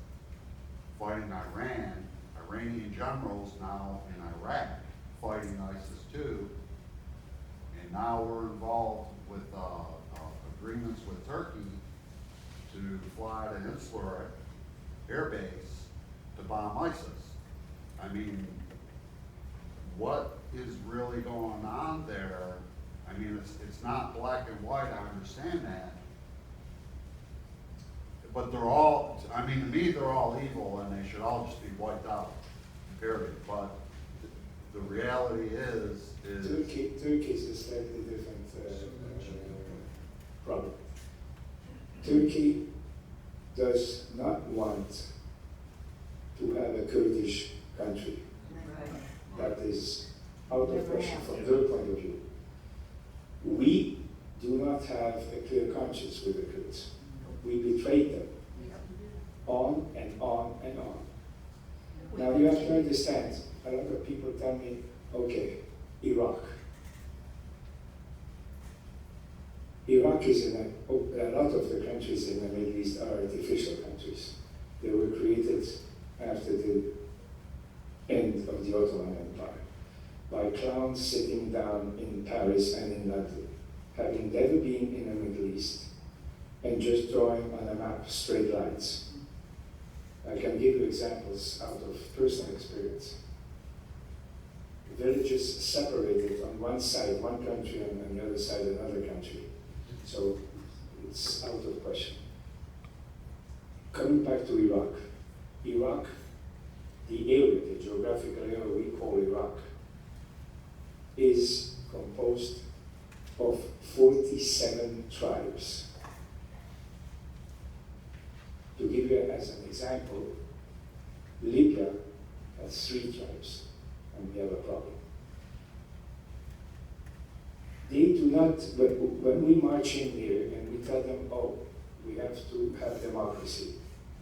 fighting Iran, Iranian generals now in Iraq fighting ISIS too, and now we're involved with agreements with Turkey to fly to Insular Air Base to bomb ISIS. I mean, what is really going on there? I mean, it's not black and white, I understand that. But they're all, I mean, to me, they're all evil and they should all just be wiped out, period. But the reality is Turkey is a slightly different problem. Turkey does not want to have a Kurdish country. That is out of question from their point of view. We do not have a clear conscience with the Kurds. We betrayed them on and on and on. Now you have to understand, a lot of people tell me, okay, Iraq. Iraq is a lot of the countries in the Middle East are artificial countries. They were created after the end of the Ottoman Empire by clowns sitting down in Paris and in London, having never been in the Middle East, and just drawing on a map straight lines. I can give you examples out of personal experience. Villages separated on one side, one country, and on the other side, another country. So it's out of question. Coming back to Iraq. Iraq, the area, the geographical area we call Iraq, is composed of 47 tribes. To give you as an example, Libya has 3 tribes, and we have a problem. They do not, when we march in here and we tell them, oh, we have to have democracy.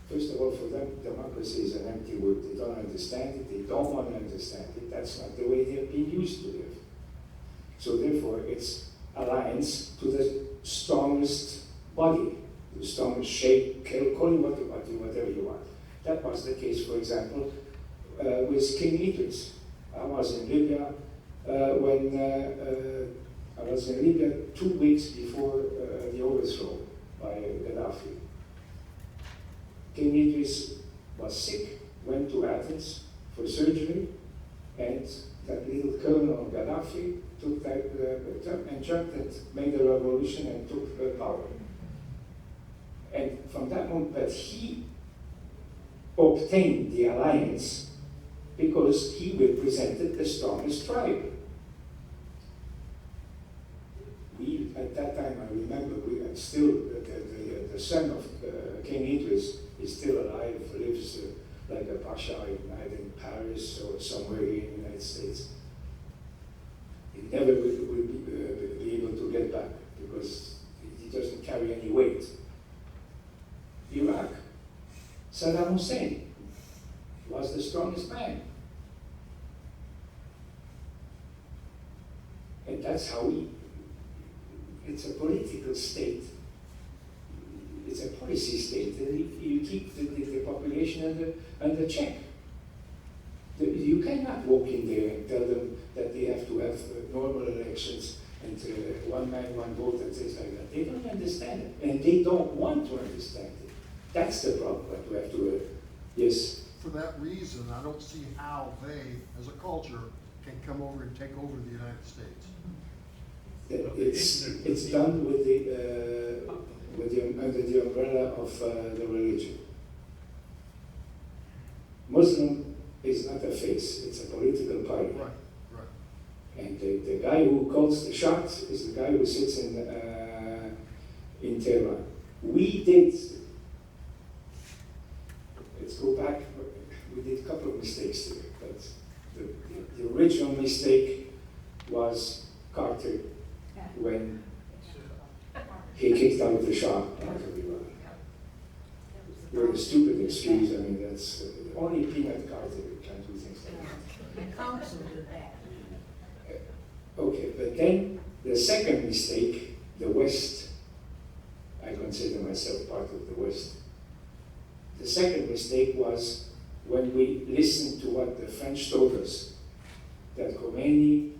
First of all, for them, democracy is an empty word. They don't understand it, they don't want to understand it. That's not the way they're being used to live. So therefore, it's alliance to the strongest body, the strongest shape, call it whatever you want. That was the case, for example, with King Idris. I was in Libya I was in Libya 2 weeks before the overthrow by Gaddafi. King Idris was sick, went to Athens for surgery, and that little colonel Gaddafi took that turn and jumped and made a revolution and took power. And from that moment, but he obtained the alliance because he represented the strongest tribe. We, at that time, I remember, we are still, the son of King Idris is still alive, lives like a pasha either in Paris or somewhere here in the United States. He never will be able to get back because he doesn't carry any weight. Iraq, Saddam Hussein was the strongest man. And that's how it's a political state. It's a policy state. You keep the population under check. You cannot walk in there and tell them that they have to have normal elections and one man, one vote and things like that. They don't understand it, and they don't want to understand it. That's the problem that we have to, yes. For that reason, I don't see how they, as a culture, can come over and take over the United States. It's done with under the umbrella of the religion. Muslim is not a face; it's a political party. Right, right. And the guy who calls the shots is the guy who sits in Tehran. We did. Let's go back. We did a couple of mistakes there, but the original mistake was Carter when he kicked out the Shah out of Iran. With a stupid excuse. I mean, that's only peanut Carter can do things like that. The council did that. Okay, but then the second mistake, the West, I consider myself part of the West. The second mistake was when we listened to what the French told us, that Khomeini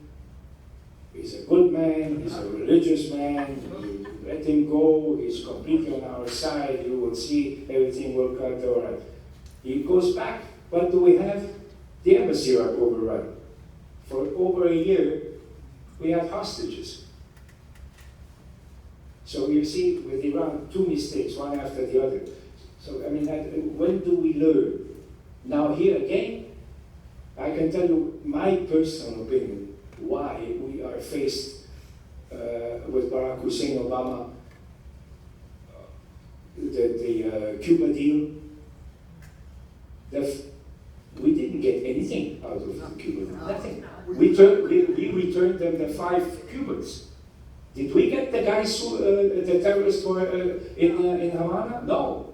is a good man, he's a religious man, you let him go, he's completely on our side, you will see everything will cut all right. He goes back, what do we have? The embassy are overrun. For over a year, we had hostages. So you see, with Iran, two mistakes, one after the other. So, I mean, when do we learn? Now, here again, I can tell you my personal opinion, why we are faced with Barack Hussein Obama, the Cuba deal. We didn't get anything out of the Cuba deal, nothing. We returned them the 5 Cubans. Did we get the guys who, the terrorists were in Havana? No.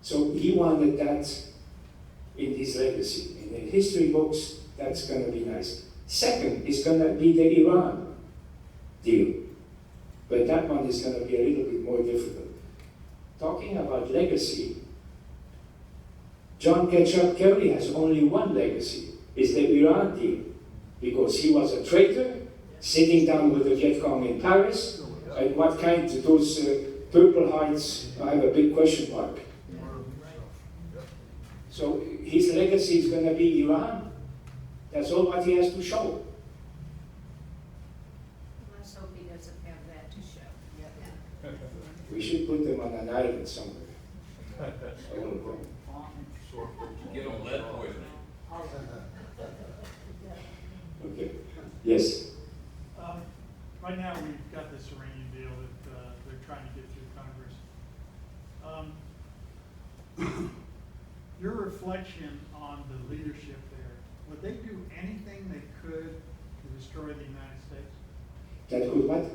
So he wanted that in his legacy. In the history books, that's going to be nice. Second is going to be the Iran deal. But that one is going to be a little bit more difficult. Talking about legacy, John Ketchup Kelly has only one legacy. It's the Iran deal. Because he was a traitor, sitting down with the Viet Cong in Paris. And what kind of those Purple Hearts, I have a big question mark. So his legacy is going to be Iran. That's all what he has to show. Let's hope he doesn't have that to show. We should put them on an island somewhere. Give them lead poisoning. Okay. Yes. Right now, we've got this Iranian deal that they're trying to get through Congress. Your reflection on the leadership there, would they do anything they could to destroy the United States? That could what?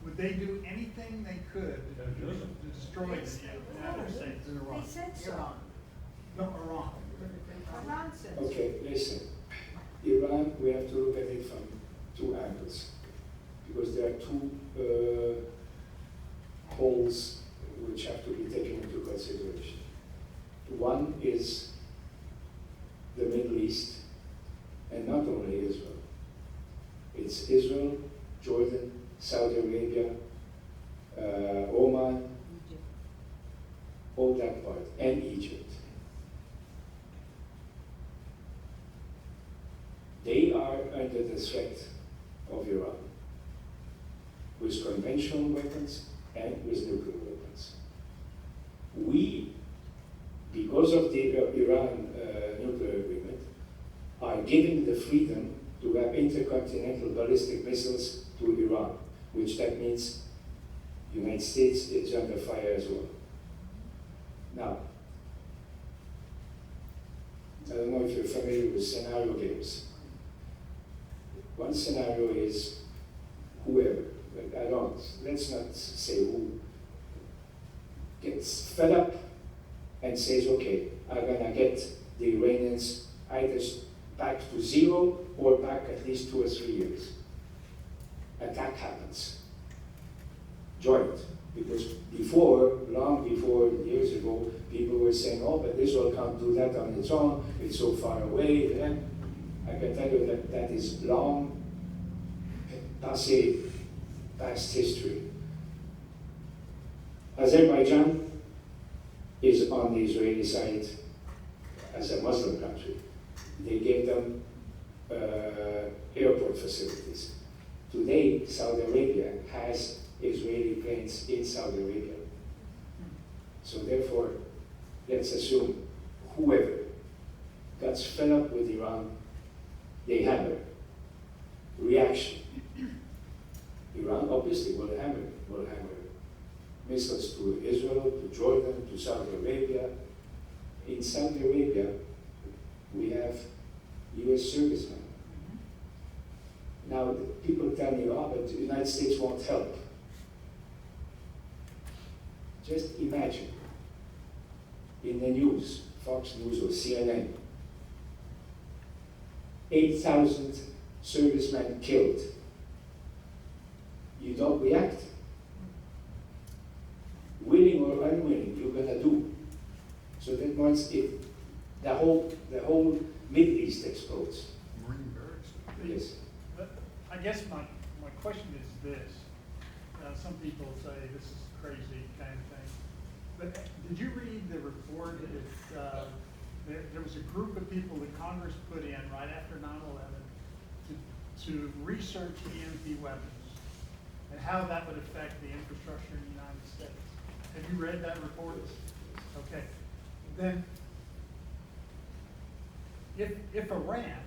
Would they do anything they could to destroy the United States? They said so. No, Iran. Iran said so. Okay, listen. Iran, we have to look at it from 2 angles. Because there are 2 holes which have to be taken into consideration. One is the Middle East, and not only Israel. It's Israel, Jordan, Saudi Arabia, Oman, all that part. part, and Egypt. They are under the threat of Iran, with conventional weapons and with nuclear weapons. We, because of the Iran nuclear agreement, are giving the freedom to have intercontinental ballistic missiles to Iran, which that means the United States is under fire as well. Now, I don't know if you're familiar with scenario games. One scenario is whoever, but let's not say who, gets fed up and says, okay, I'm gonna get the Iranians either back to zero or back at least 2 or 3 years. Attack happens. Joint. Because before, long before, years ago, people were saying, oh, but Israel can't do that on its own, it's so far away. And I can tell you that that is long, passé, past history. Azerbaijan is on the Israeli side as a Muslim country. They gave them airport facilities. Today, Saudi Arabia has Israeli planes in Saudi Arabia. So therefore, let's assume whoever gets fed up with Iran, they hammer. Reaction. Iran obviously will hammer missiles to Israel, to Jordan, to Saudi Arabia. In Saudi Arabia, we have US servicemen. Now, people tell me, oh, but the United States won't help. Just imagine, in the news, Fox News or CNN, 8,000 servicemen killed. You don't react. Willing or unwilling, you're gonna do. So that once the whole Middle East explodes. Marine barracks. Yes. But I guess my question is this. Some people say this is crazy kind of thing. But did you read the report that there was a group of people that Congress put in right after 9/11 to research EMP weapons and how that would affect the infrastructure in the United States? Have you read that report? Okay. Then, if Iran,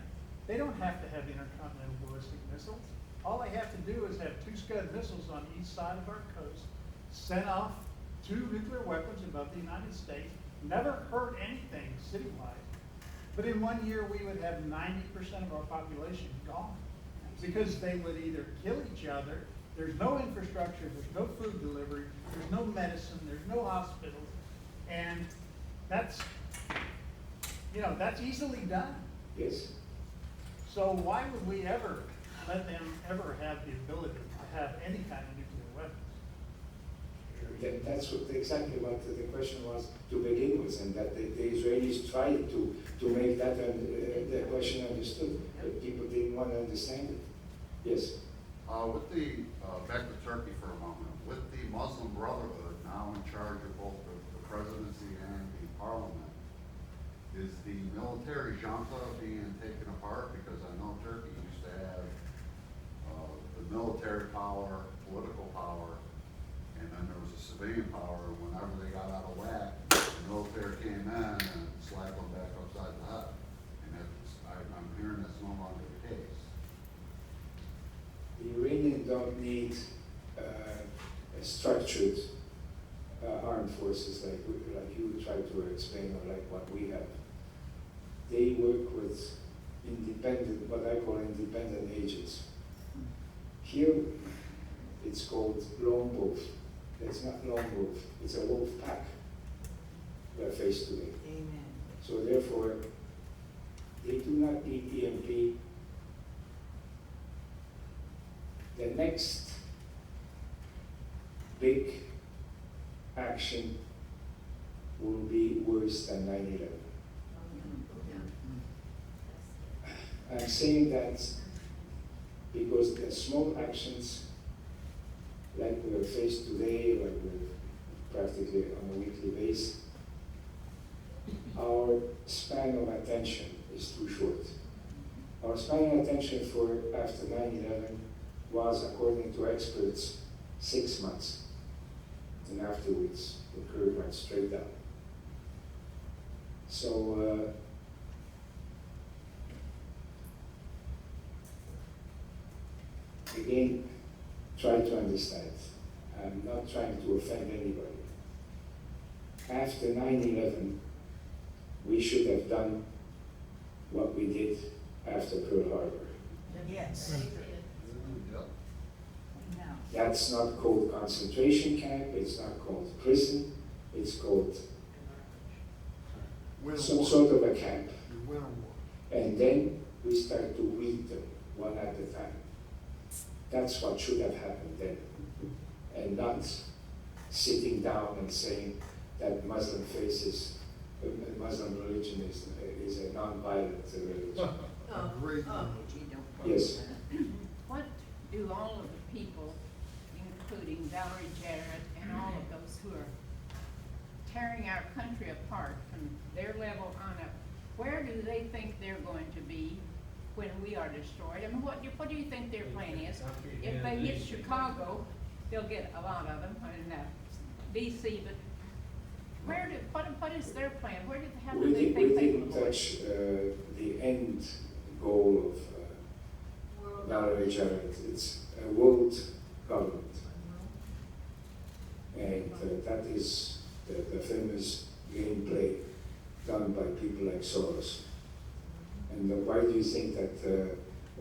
they don't have to have intercontinental ballistic missiles. All they have to do is have 2 Scud missiles on each side of our coast, sent off 2 nuclear weapons above the United States, never hurt anything citywide. But in 1 year, we would have 90% of our population gone. Because they would either kill each other, there's no infrastructure, there's no food delivery, there's no medicine, there's no hospitals, and that's easily done. Yes. So why would we ever let them ever have the ability to have any kind of nuclear weapons? That's exactly what the question was to begin with, and that the Israelis tried to make that the question understood, but people didn't want to understand it. Yes. Back to Turkey for a moment. With the Muslim Brotherhood now in charge of both the presidency and the parliament, is the military junta being taken apart? Because I know Turkey used to have the military power, political power, and then there was a civilian power. Whenever they got out of whack, the military came in and slapped them back upside the head. And I'm hearing that's no longer the case. The Iranians don't need a structured armed forces like you tried to explain, or like what we have. They work with independent, what I call independent agents. Here, it's called lone wolf. It's not lone wolf, it's a wolf pack we're faced today. Amen. So therefore, they do not need EMP. The next big action will be worse than 9/11. I'm saying that because the small actions like we are faced today, like we're practically on a weekly basis, was paying attention for after 9/11 was, according to experts, 6 months. And afterwards, the curve went straight down. So, again, try to understand. I'm not trying to offend anybody. After 9/11, we should have done what we did after Pearl Harbor. Yes. Yep. No. That's not called concentration camp, it's not called prison, it's called Win a some war. sort of a camp. You win a war. And then we start to weed them one at a time. That's what should have happened then. And not sitting down and saying that Muslim Muslim religion is a non-violent religion. Great. You don't. Yes. What do all of the people, including Valerie Jarrett and all of those who are tearing our country apart from their level on up, where do they think they're going to be when we are destroyed? I mean, what do you think their plan is? If they hit Chicago, they'll get a lot of them, and DC, but what is their plan? How do they think they didn't will avoid? touch the end goal of Valerie Jarrett. It's a world government. And that is the famous gameplay done by people like Soros. And why do you think that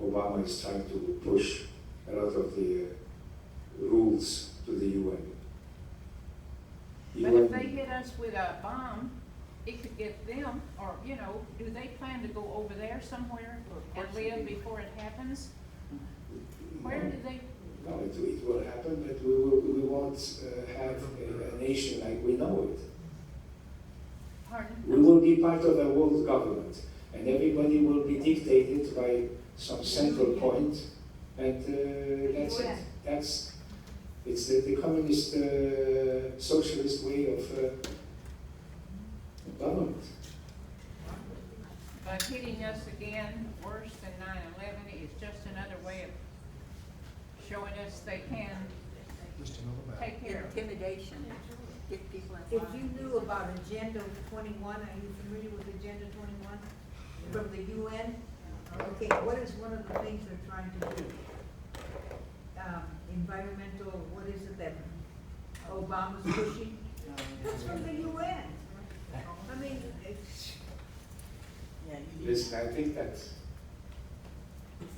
Obama is trying to push a lot of the rules to the UN? But if they hit us with a bomb, it could get them, or, do they plan to go over there somewhere and live before it happens? Where do they? No, it will happen, but we won't have a nation like we know it. Pardon? We will be part of a world government, and everybody will be dictated by some central point, and that's it. It's the communist, socialist way of government. But hitting us again worse than 9/11 is just another way of showing us they can Just another battle. take care of it. Intimidation, get people in If line. you knew about Agenda 21, are you familiar with Agenda 21 from the UN? Okay, what is one of the things they're trying to do? Environmental, what is it that Obama's pushing? It's from the UN. I mean, it's, Yeah, you need. Listen, I think that's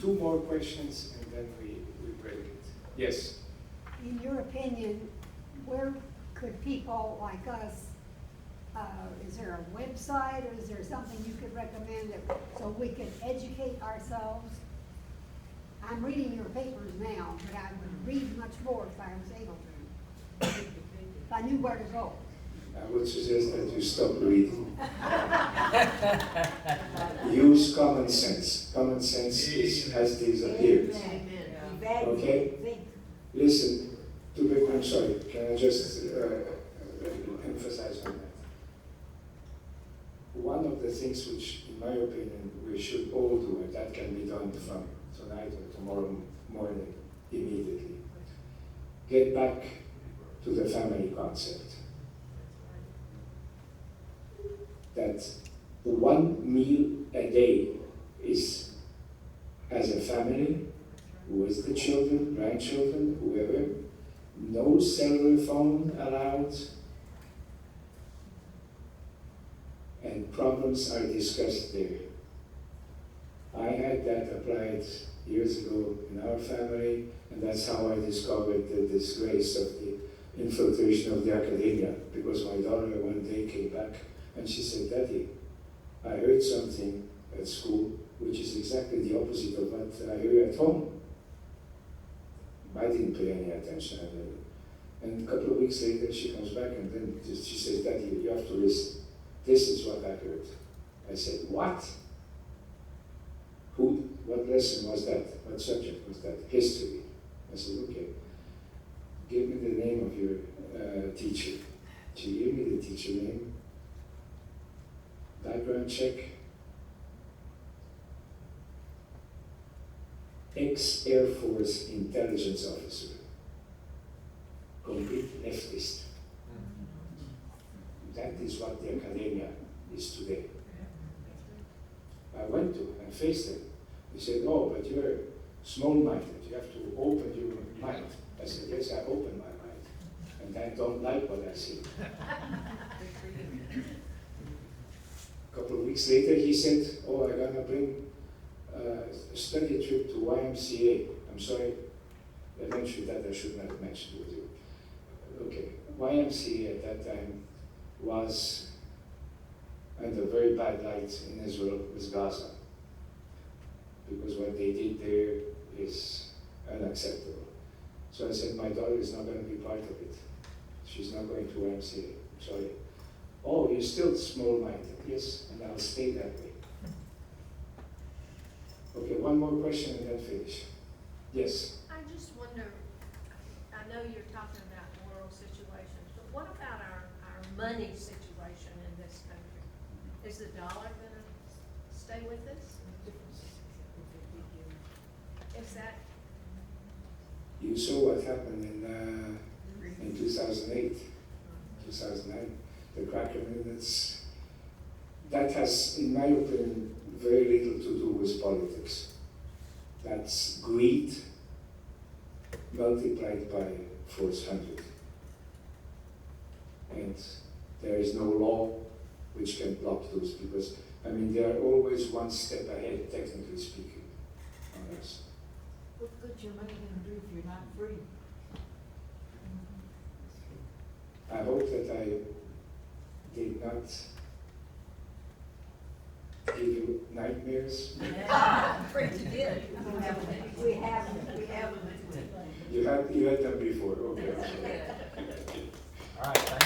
2 more questions, and then we break it. Yes. In your opinion, where could people like us, is there a website or is there something you could recommend so we could educate ourselves? I'm reading your papers now, but I would read much more if I was able to. If I knew where to go. I would suggest that you stop reading. Use common sense. Common sense has disappeared. Okay? Listen, I'm sorry, can I just emphasize on that? One of the things which, in my opinion, we should all do, and that can be done from tonight or tomorrow morning, immediately. Get back to the family concept. That 1 meal a day is, as a family, with the children, grandchildren, whoever, no cellular phone allowed, and problems are discussed there. I had that applied years ago in our family, and that's how I discovered the disgrace of the infiltration of the academia, because my daughter one day came back and she said, "Daddy, I heard something at school which is exactly the opposite of what I hear at home." I didn't pay any attention. And a couple of weeks later, she comes back and then she says, "Daddy, you have to listen. This is what I heard." I said, "What? What lesson was that? What subject was that?" "History." I said, "Okay. Give me the name of your teacher." She gave me the teacher name. Background check. ex-Air Force intelligence officer, complete leftist. That is what the academia is today. I went to and faced him. He said, "Oh, but you're small-minded. You have to open your mind." I said, "Yes, I open my mind, and I don't like what I see." A couple of weeks later, he said, "Oh, I'm gonna bring a study trip to YMCA." I'm sorry, I mentioned that I should not have mentioned with you. Okay, YMCA at that time was under very bad light in Israel with Gaza, because what they did there is unacceptable. So I said, my daughter is not going to be part of it. She's not going to YMCA. I'm sorry. "Oh, you're still small-minded." "Yes, and I'll stay that way." Okay, one more question and then finish. Yes. I just wonder, I know you're talking about moral situations, but what about our money situation in this country? Is the dollar gonna stay with us? Is that, You saw what happened in 2008, 2009, the cracker movements. That has, in my opinion, very little to do with politics. That's greed multiplied by 400. And there is no law which can block those, because, I mean, they are always one step ahead, technically speaking, on us. What good your money gonna do if you're not free? I hope that I did not give you nightmares. I'm afraid you did. We have. You had them before, okay. All right, thank